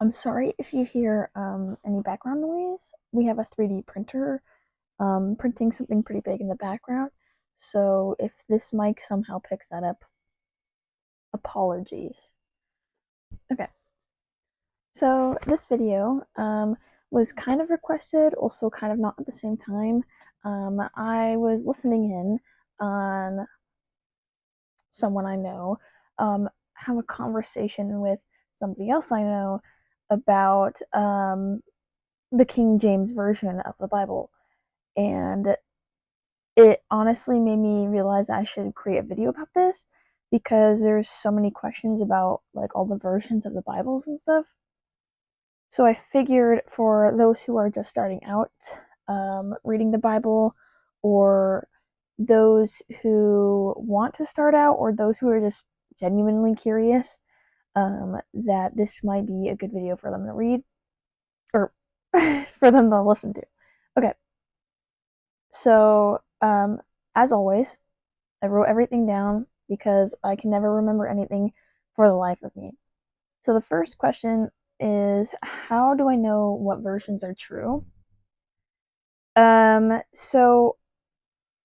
I'm sorry if you hear any background noise. We have a 3D printer printing something pretty big in the background. So if this mic somehow picks that up, apologies. Okay, so this video was kind of requested, also kind of not at the same time. I was listening in on someone I know have a conversation with somebody else I know about the King James Version of the Bible. And it honestly made me realize I should create a video about this because there's so many questions about like all the versions of the Bibles and stuff. So I figured for those who are just starting out reading the Bible, or those who want to start out, or those who are just genuinely curious, that this might be a good video for them to read or for them to listen to. Okay, so as always, I wrote everything down because I can never remember anything for the life of me. So the first question is, how do I know what versions are true? So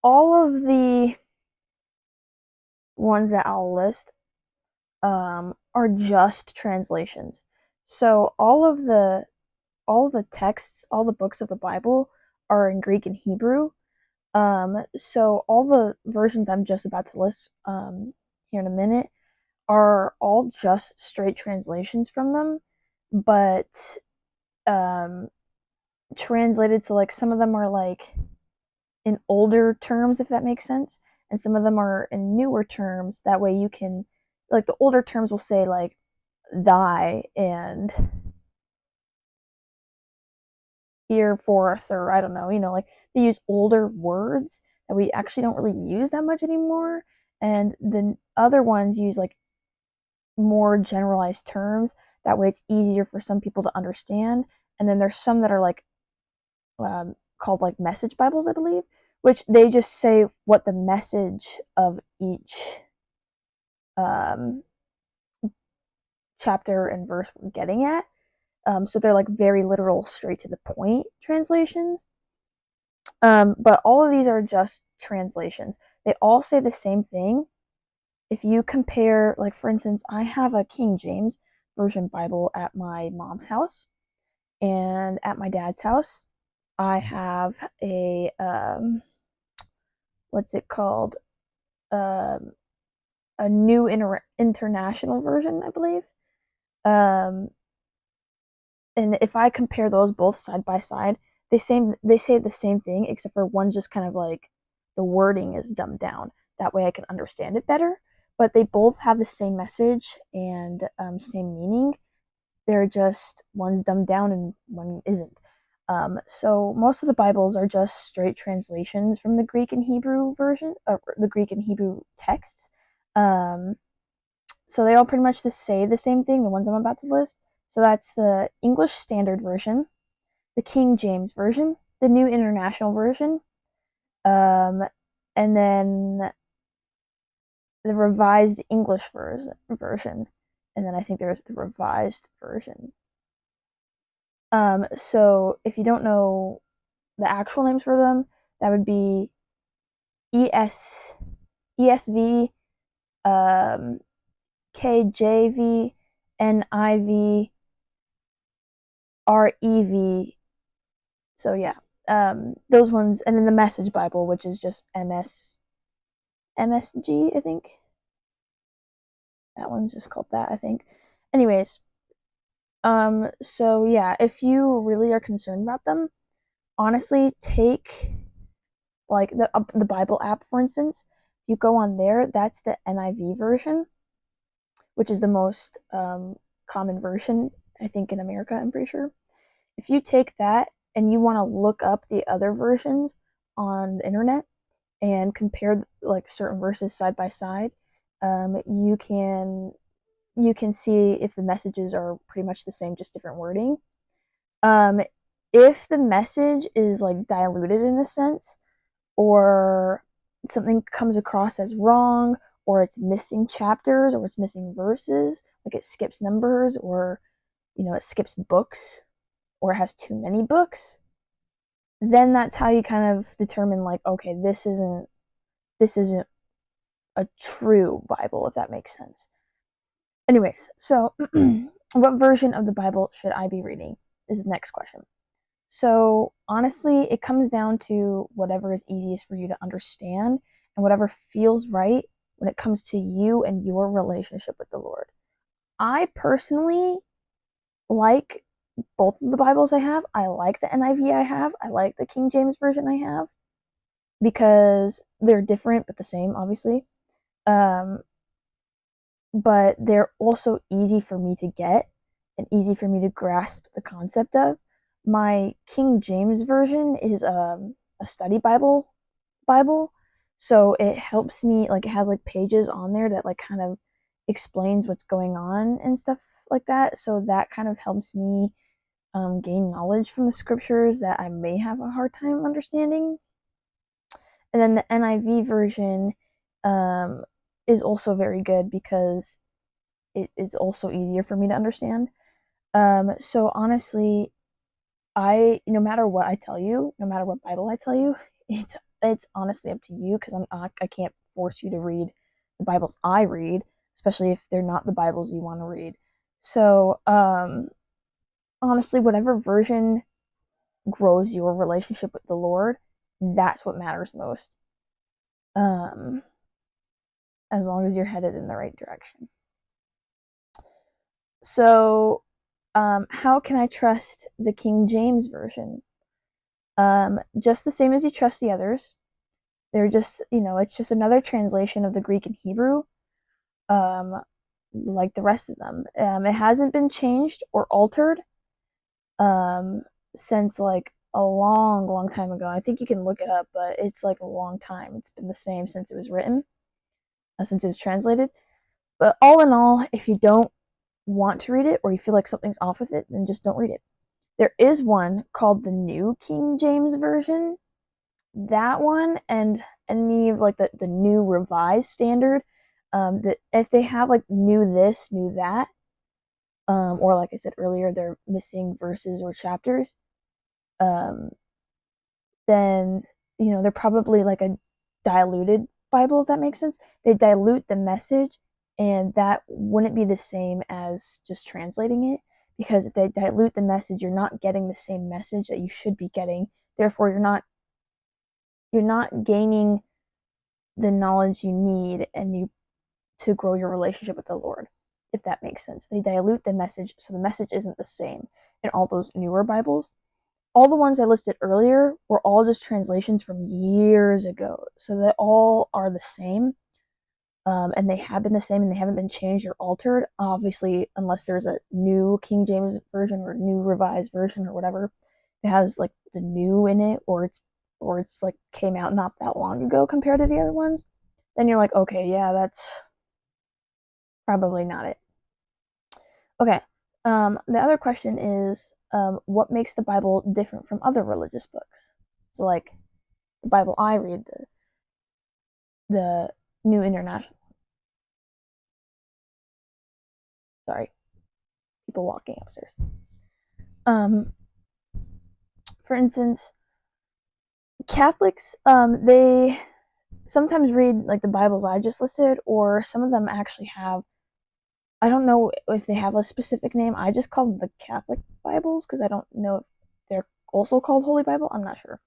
all of the ones that I'll list are just translations. So all the texts, all the books of the Bible are in Greek and Hebrew. So all the versions I'm just about to list here in a minute are all just straight translations from them, but um, translated. So like some of them are like in older terms, if that makes sense, and some of them are in newer terms. That way you can, like, the older terms will say like thy and here forth, or I don't know, like they use older words that we actually don't really use that much anymore. And the other ones use like more generalized terms. That way it's easier for some people to understand. And then there's some that are like called like message Bibles, I believe, which they just say what the message of each um, chapter and verse we're getting at. So they're like very literal, straight to the point translations. But all of these are just translations. They all say the same thing. If you compare, like for instance, I have a King James Version Bible at my mom's house, and at my dad's house, I have a what's it called? Um, a new international version, I believe. Um, and if I compare those both side by side, they say the same thing, except for one's just kind of like the wording is dumbed down. That way I can understand it better. But they both have the same message and same meaning. They're just one's dumbed down and one isn't. So most of the Bibles are just straight translations from the Greek and Hebrew version, or the Greek and Hebrew texts. Um, so they all pretty much just say the same thing, the ones I'm about to list. So that's the English Standard Version, the King James Version, the New International Version, um, and then the Revised English version, and then I think there's the Revised Version. So if you don't know the actual names for them, that would be ES, ESV, um, KJV, NIV, REV. So yeah, those ones, and then the Message Bible, which is just MSG, I think. That one's just called that, I think. Anyways, so yeah, if you really are concerned about them, honestly, take like the Bible app, for instance. You go on there, that's the NIV version, which is the most common version, I think, in America, I'm pretty sure. If you take that and you want to look up the other versions on the internet and compare like certain verses side by side, you can see if the messages are pretty much the same, just different wording. Um, if the message is like diluted in a sense, or something comes across as wrong, or it's missing chapters, or it's missing verses, like it skips numbers, or it skips books or has too many books, then that's how you kind of determine, like, okay, this isn't a true Bible, if that makes sense. Anyways, so what version of the Bible should I be reading is the next question. So honestly, it comes down to whatever is easiest for you to understand and whatever feels right when it comes to you and your relationship with the Lord. I personally like both of the Bibles I have. I like the NIV I have. I like the King James version I have because they're different but the same, obviously. Um, but they're also easy for me to get and easy for me to grasp the concept of. My King James version is a study Bible, so it helps me, like, it has like pages on there that like kind of explains what's going on and stuff like that. So that kind of helps me gain knowledge from the scriptures that I may have a hard time understanding. And then the NIV version um, is also very good because it is also easier for me to understand. So honestly, no matter what I tell you, no matter what Bible I tell you, it's honestly up to you because I can't force you to read the Bibles I read, especially if they're not the Bibles you want to read. So honestly, whatever version grows your relationship with the Lord, that's what matters most. Um, as long as you're headed in the right direction. So, how can I trust the King James version? Just the same as you trust the others. They're just, it's just another translation of the Greek and Hebrew, um, like the rest of them. It hasn't been changed or altered um, since like a long, long time ago. I think you can look it up, but it's like a long time. It's been the same since it was written, since it was translated. But all in all, if you don't want to read it or you feel like something's off with it, then just don't read it. There is one called the New King James Version. That one and any of like the new revised standard, that if they have like new this, new that, or like I said earlier, they're missing verses or chapters, um, then they're probably like a diluted Bible, if that makes sense. They dilute the message, and that wouldn't be the same as just translating it, because if they dilute the message, you're not getting the same message that you should be getting. Therefore, you're not gaining the knowledge you need and you to grow your relationship with the Lord, if that makes sense. They dilute the message, so the message isn't the same in all those newer Bibles. All the ones I listed earlier were all just translations from years ago, so they all are the same, and they have been the same, and they haven't been changed or altered. Obviously, unless there's a new King James version or new revised version or whatever, it has like the new in it, or it's like came out not that long ago compared to the other ones. Then you're like, okay, yeah, that's probably not it. Okay. The other question is, what makes the Bible different from other religious books? So, like the Bible I read, the New International. Sorry, people walking upstairs. Um, for instance, Catholics, they sometimes read like the Bibles I just listed, or some of them actually have. I don't know if they have a specific name. I just call them the Catholic Bibles because I don't know if they're also called Holy Bible. I'm not sure.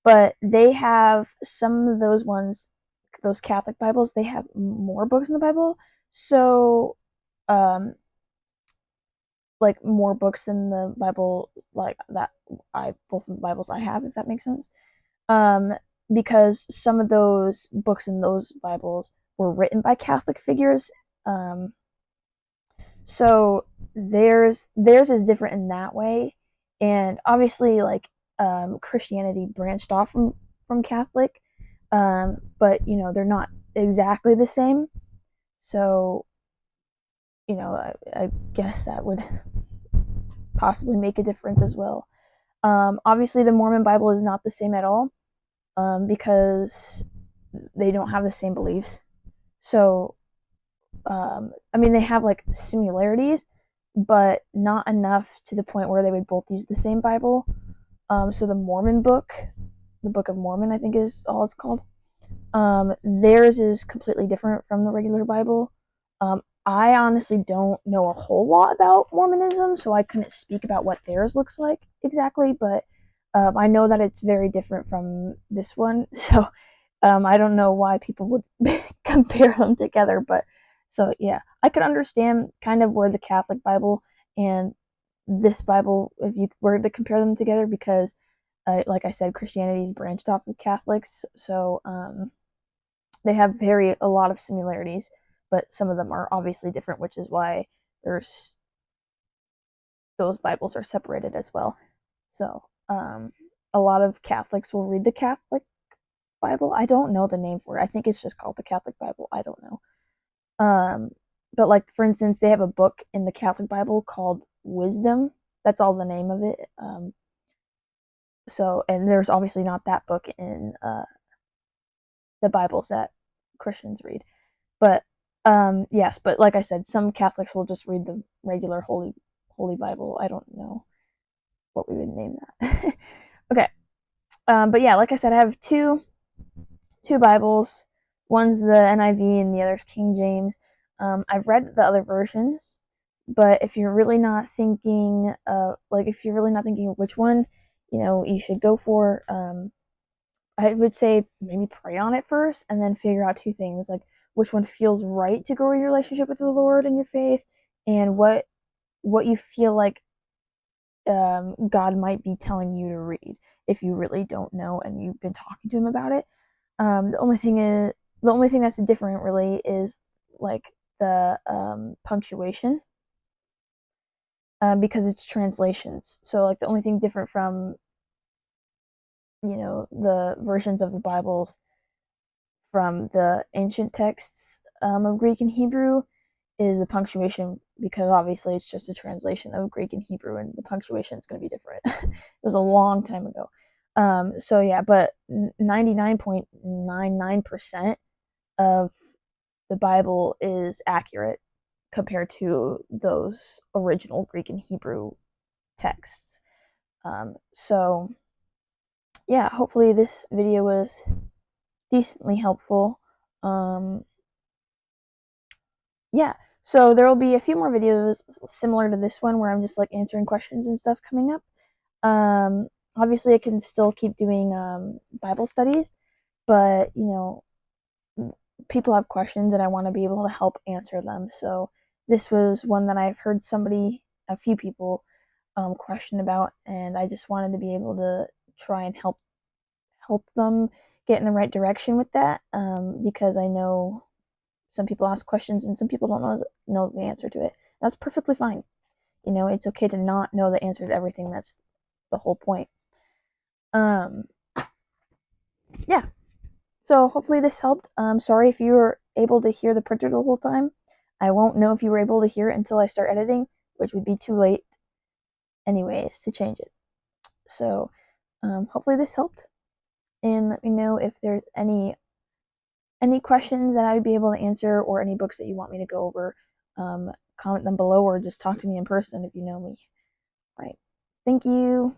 But they have some of those ones, those Catholic Bibles, they have more books in the Bible. So, um, like more books than the Bible, like that both of the Bibles I have, if that makes sense. Um, because some of those books in those Bibles were written by Catholic figures. Um, so theirs is different in that way, and obviously, like, Christianity branched off from Catholic, but they're not exactly the same. So I guess that would possibly make a difference as well. Obviously, the Mormon Bible is not the same at all, because they don't have the same beliefs. So I mean, they have like similarities, but not enough to the point where they would both use the same Bible. So the Mormon book, the Book of Mormon, I think is all it's called. Theirs is completely different from the regular Bible. I honestly don't know a whole lot about Mormonism, so I couldn't speak about what theirs looks like exactly, but I know that it's very different from this one, so I don't know why people would compare them together, but so yeah, I could understand kind of where the Catholic Bible and this Bible, if you were to compare them together, because like I said, Christianity is branched off of Catholics, so they have a lot of similarities, but some of them are obviously different, which is why there's those Bibles are separated as well. So a lot of Catholics will read the Catholic Bible. I don't know the name for it. I think it's just called the Catholic Bible. I don't know. But like for instance, they have a book in the Catholic Bible called Wisdom. That's all the name of it. So and there's obviously not that book in the Bibles that Christians read. But yes, but like I said, some Catholics will just read the regular Holy Bible. I don't know what we would name that. Okay. But yeah, like I said, I have two Bibles. One's the NIV and the other's King James. I've read the other versions, but if you're really not thinking, if you're really not thinking which one, you should go for, I would say maybe pray on it first, and then figure out two things, like which one feels right to grow your relationship with the Lord and your faith, and what you feel like God might be telling you to read if you really don't know and you've been talking to Him about it. The only thing that's different really is like the punctuation, because it's translations. So like the only thing different from the versions of the Bibles from the ancient texts of Greek and Hebrew is the punctuation, because obviously it's just a translation of Greek and Hebrew, and the punctuation is going to be different. It was a long time ago. So yeah, but 99.99% of the Bible is accurate compared to those original Greek and Hebrew texts. So yeah, hopefully this video was decently helpful. Yeah, so there will be a few more videos similar to this one where I'm just like answering questions and stuff coming up. Obviously, I can still keep doing Bible studies, but people have questions and I want to be able to help answer them. So this was one that I've heard a few people question about, and I just wanted to be able to try and help them get in the right direction with that, because I know some people ask questions and some people don't know the answer to it. That's perfectly fine. It's okay to not know the answer to everything. That's the whole point. Um, yeah. So hopefully this helped. Sorry if you were able to hear the printer the whole time. I won't know if you were able to hear it until I start editing, which would be too late anyways to change it. So hopefully this helped, and let me know if there's any questions that I would be able to answer, or any books that you want me to go over. Comment them below, or just talk to me in person if you know me. All right. Thank you.